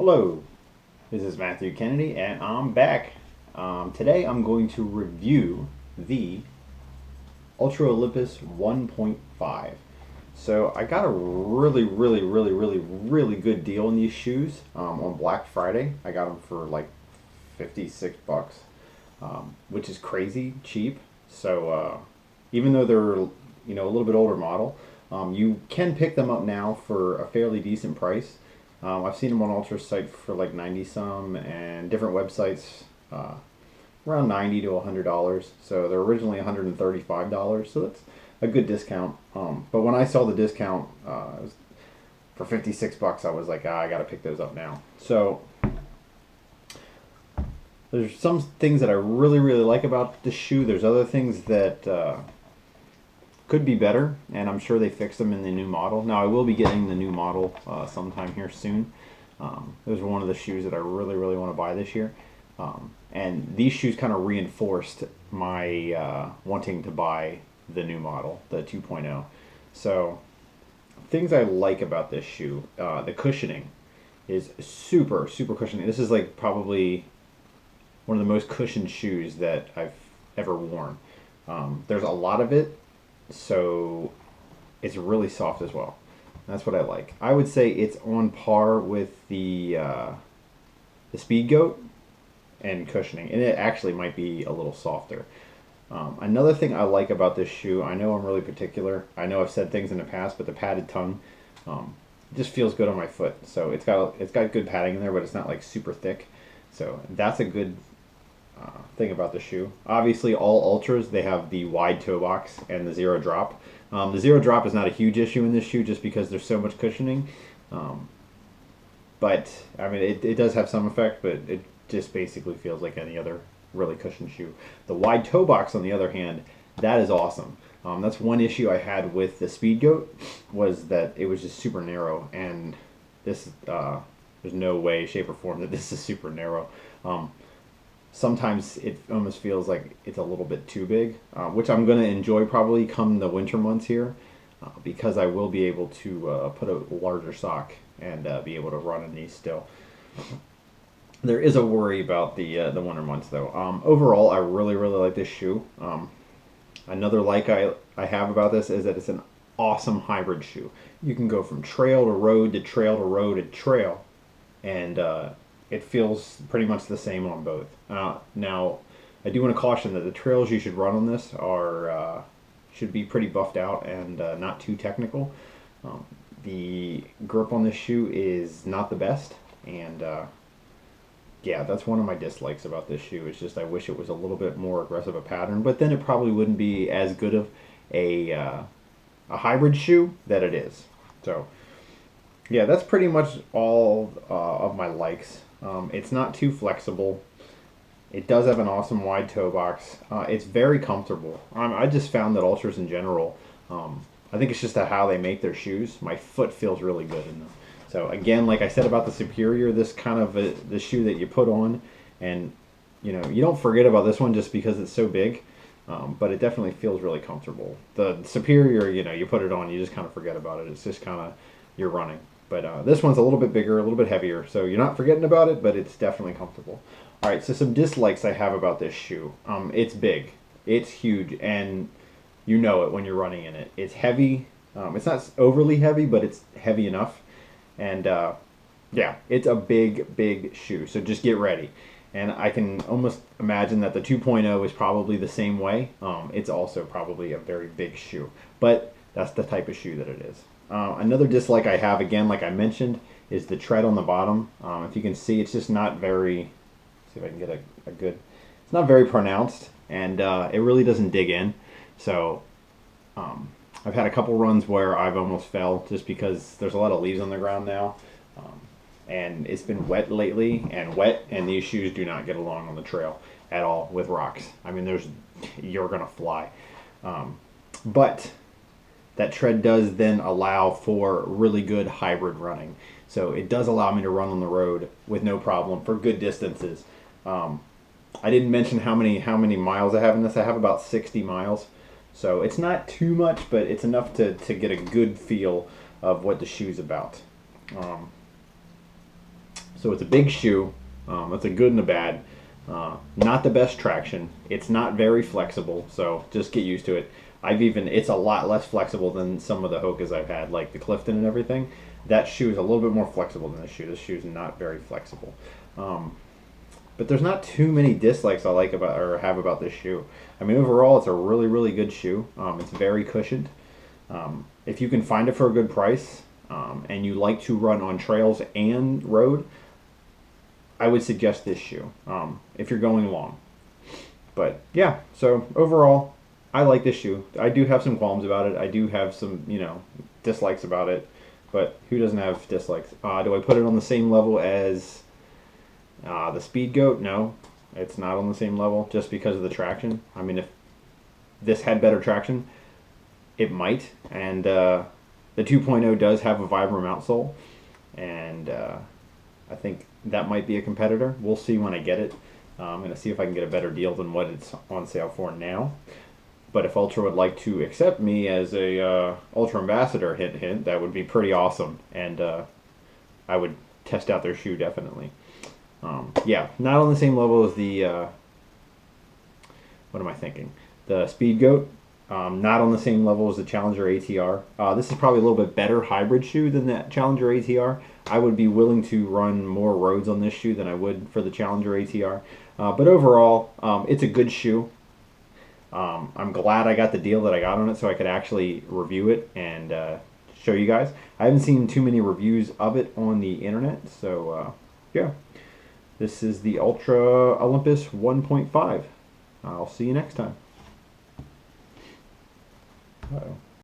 Hello, this is Matthew Kennedy and I'm back. Today I'm going to review the Ultra Olympus 1.5. So I got a really good deal on these shoes on Black Friday. I got them for like 56 bucks, which is crazy cheap. So even though they're a little bit older model, you can pick them up now for a fairly decent price. I've seen them on Ultra's site for like 90 some, and different websites around $90 to $100. So they're originally $135, so that's a good discount. But when I saw the discount it was for 56 bucks, I was like, I gotta pick those up now. So there's some things that I really like about this shoe. There's other things that could be better, and I'm sure they fixed them in the new model. Now I will be getting the new model sometime here soon. Those are one of the shoes that I really want to buy this year, and these shoes kind of reinforced my wanting to buy the new model, the 2.0. So things I like about this shoe, the cushioning is super cushioning. This is like probably one of the most cushioned shoes that I've ever worn. There's a lot of it, so it's really soft as well. That's what I like. I would say it's on par with the Speed Goat and cushioning, and it actually might be a little softer. Another thing I like about this shoe, I know I'm really particular. I know I've said things in the past, but the padded tongue just feels good on my foot. So it's got good padding in there, but it's not like super thick. So that's a good thing about the shoe. Obviously, all Ultras, they have the wide toe box and the zero drop. The zero drop is not a huge issue in this shoe just because there's so much cushioning. But I mean, it does have some effect, but it just basically feels like any other really cushioned shoe. The wide toe box, on the other hand, that is awesome. That's one issue I had with the Speed Goat, was that it was just super narrow, and this there's no way, shape, or form that this is super narrow. Sometimes it almost feels like it's a little bit too big, which I'm going to enjoy probably come the winter months here, because I will be able to put a larger sock and be able to run in these still. There is a worry about the winter months though. Overall, I really like this shoe. Another I have about this is that it's an awesome hybrid shoe. You can go from trail to road to trail to road to trail, and it feels pretty much the same on both. Now, I do want to caution that the trails you should run on this should be pretty buffed out and not too technical. The grip on this shoe is not the best, and yeah, that's one of my dislikes about this shoe. It's just I wish it was a little bit more aggressive a pattern, but then it probably wouldn't be as good of a hybrid shoe that it is. So yeah, that's pretty much all of my likes. It's not too flexible. It does have an awesome wide toe box. It's very comfortable. I just found that Ultras in general, I think it's just how they make their shoes. My foot feels really good in them. So again, like I said about the Superior, this kind of the shoe that you put on, and you don't forget about this one just because it's so big, but it definitely feels really comfortable. The Superior, you put it on, you just kind of forget about it. It's just kind of, you're running. But this one's a little bit bigger, a little bit heavier, so you're not forgetting about it, but it's definitely comfortable. All right, so some dislikes I have about this shoe. It's big, it's huge, and you know it when you're running in it. It's heavy. It's not overly heavy, but it's heavy enough. And yeah, it's a big shoe, so just get ready. And I can almost imagine that the 2.0 is probably the same way. It's also probably a very big shoe, but that's the type of shoe that it is. Another dislike I have, again, like I mentioned, is the tread on the bottom. If you can see, it's just not very, see if I can get a good, it's not very pronounced, and it really doesn't dig in. So I've had a couple runs where I've almost fell just because there's a lot of leaves on the ground now, and it's been wet lately, and these shoes do not get along on the trail at all with rocks. I mean, you're gonna fly, but that tread does then allow for really good hybrid running. So it does allow me to run on the road with no problem for good distances. I didn't mention how many miles I have in this. I have about 60 miles. So it's not too much, but it's enough to get a good feel of what the shoe's about. So it's a big shoe. That's a good and a bad. Not the best traction. It's not very flexible, so just get used to it. It's a lot less flexible than some of the Hokas I've had, like the Clifton and everything. That shoe is a little bit more flexible than this shoe. This shoe is not very flexible. But there's not too many dislikes I like about or have about this shoe. I mean, overall, it's a really, really good shoe. It's very cushioned. If you can find it for a good price, and you like to run on trails and road, I would suggest this shoe if you're going long. But yeah, so overall, I like this shoe. I do have some qualms about it. I do have some, dislikes about it. But who doesn't have dislikes? Do I put it on the same level as the Speed Goat? No, it's not on the same level just because of the traction. I mean, if this had better traction, it might. And the 2.0 does have a Vibram outsole, and I think that might be a competitor. We'll see when I get it. I'm going to see if I can get a better deal than what it's on sale for now. But if Ultra would like to accept me as a Ultra ambassador, hint hint, that would be pretty awesome, and I would test out their shoe definitely. Yeah, not on the same level as the what am I thinking? The Speed Goat. Not on the same level as the Challenger ATR. This is probably a little bit better hybrid shoe than that Challenger ATR. I would be willing to run more roads on this shoe than I would for the Challenger ATR. But overall, it's a good shoe. I'm glad I got the deal that I got on it so I could actually review it and show you guys. I haven't seen too many reviews of it on the internet, so yeah. This is the Altra Olympus 1.5. I'll see you next time. Uh-oh.